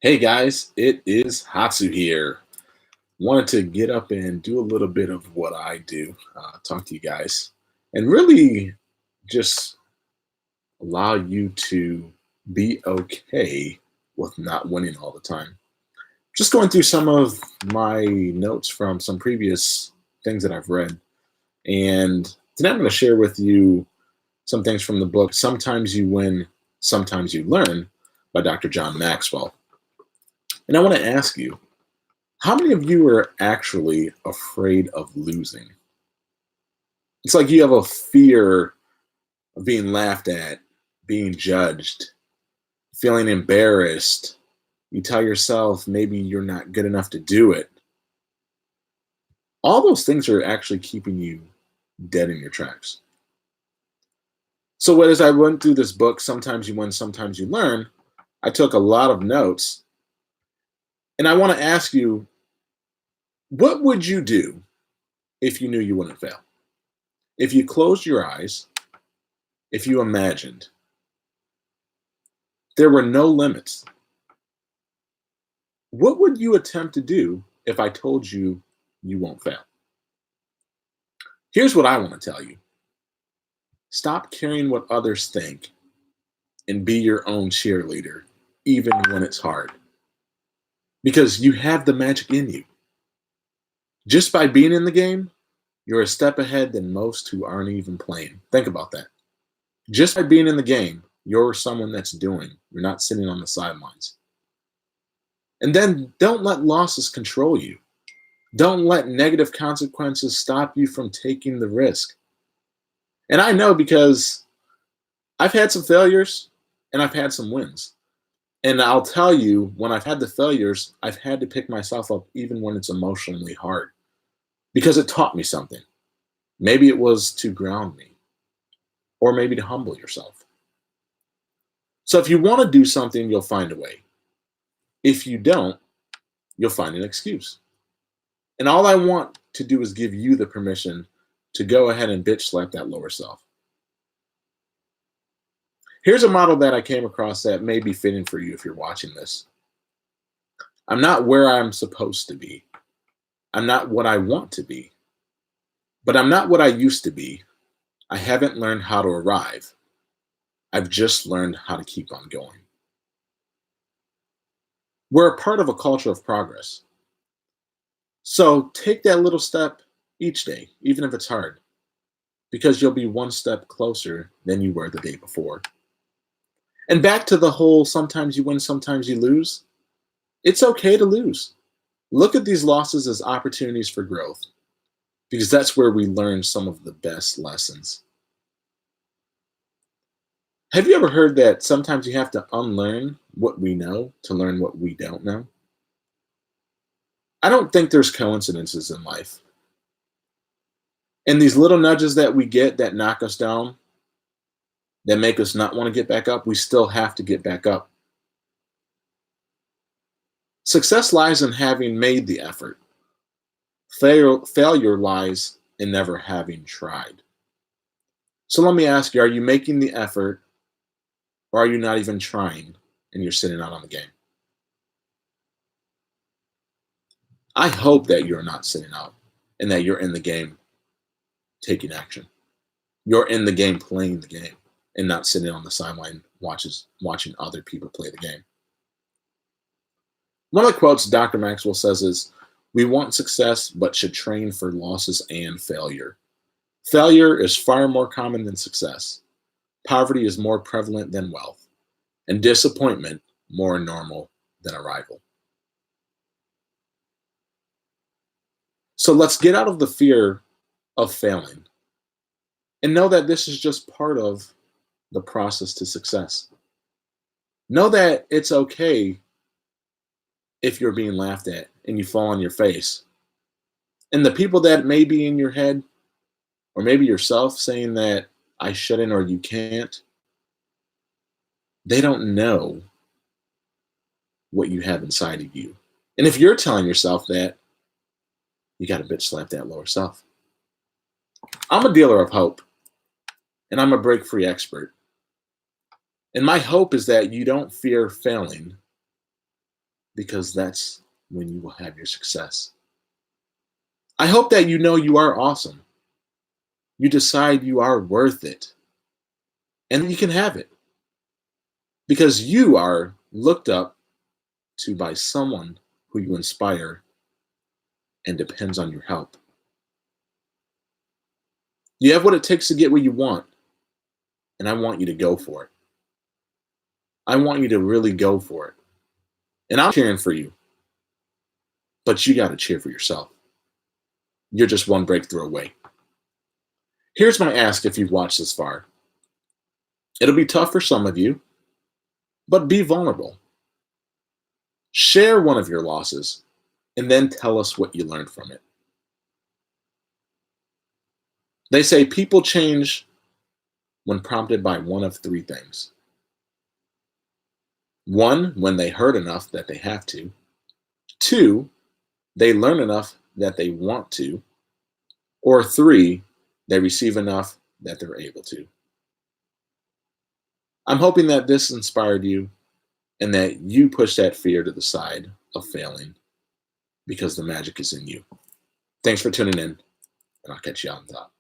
Hey guys, it is Hatsu here. Wanted to get up and do a little bit of what I do, talk to you guys, and really just allow you to be okay with not winning all the time. Just going through some of my notes from some previous things that I've read, and today I'm going to share with you some things from the book Sometimes You Win, Sometimes You Learn by Dr. John Maxwell. And I want to ask you, how many of you are actually afraid of losing? It's like you have a fear of being laughed at, being judged, feeling embarrassed. You tell yourself maybe you're not good enough to do it. All those things are actually keeping you dead in your tracks. So, as I went through this book, Sometimes You Win, Sometimes You Learn, I took a lot of notes. And I want to ask you, what would you do if you knew you wouldn't fail? If you closed your eyes, if you imagined there were no limits, what would you attempt to do if I told you you won't fail? Here's what I want to tell you: stop caring what others think and be your own cheerleader, even when it's hard. Because you have the magic in you. Just by being in the game, you're a step ahead than most who aren't even playing. Think about that. Just by being in the game, you're someone that's doing. You're not sitting on the sidelines. And then don't let losses control you. Don't let negative consequences stop you from taking the risk. And I know because I've had some failures and I've had some wins. And I'll tell you, when I've had the failures, I've had to pick myself up even when it's emotionally hard because it taught me something. Maybe it was to ground me or maybe to humble yourself. So if you want to do something, you'll find a way. If you don't, you'll find an excuse. And all I want to do is give you the permission to go ahead and bitch slap that lower self. Here's a model that I came across that may be fitting for you if you're watching this. I'm not where I'm supposed to be. I'm not what I want to be. But I'm not what I used to be. I haven't learned how to arrive. I've just learned how to keep on going. We're a part of a culture of progress. So take that little step each day, even if it's hard, because you'll be one step closer than you were the day before. And back to the whole sometimes you win, sometimes you lose. It's okay to lose. Look at these losses as opportunities for growth, because that's where we learn some of the best lessons. Have you ever heard that sometimes you have to unlearn what we know to learn what we don't know? I don't think there's coincidences in life. And these little nudges that we get that knock us down, that make us not want to get back up, we still have to get back up. Success lies in having made the effort. Failure lies in never having tried. So let me ask you, are you making the effort or are you not even trying and you're sitting out on the game? I hope that you're not sitting out and that you're in the game taking action. You're in the game playing the game and not sitting on the sideline watching other people play the game. One of the quotes Dr. Maxwell says is, "We want success but should train for losses and failure. Failure is far more common than success. Poverty is more prevalent than wealth, and disappointment more normal than arrival." So let's get out of the fear of failing and know that this is just part of the process to success. Know that it's okay if you're being laughed at and you fall on your face. And the people that may be in your head, or maybe yourself saying that I shouldn't or you can't, they don't know what you have inside of you. And if you're telling yourself that, you got to bitch slap that lower self. I'm a dealer of hope, and I'm a break free expert. And my hope is that you don't fear failing, because that's when you will have your success. I hope that you know you are awesome. You decide you are worth it, and you can have it because you are looked up to by someone who you inspire and depends on your help. You have what it takes to get what you want, and I want you to go for it. I want you to really go for it. And I'm cheering for you, but you got to cheer for yourself. You're just one breakthrough away. Here's my ask if you've watched this far. It'll be tough for some of you, but be vulnerable. Share one of your losses and then tell us what you learned from it. They say people change when prompted by one of three things. One, when they hurt enough that they have to. Two, they learn enough that they want to. Or three, they receive enough that they're able to. I'm hoping that this inspired you and that you push that fear to the side of failing because the magic is in you. Thanks for tuning in, and I'll catch you on top.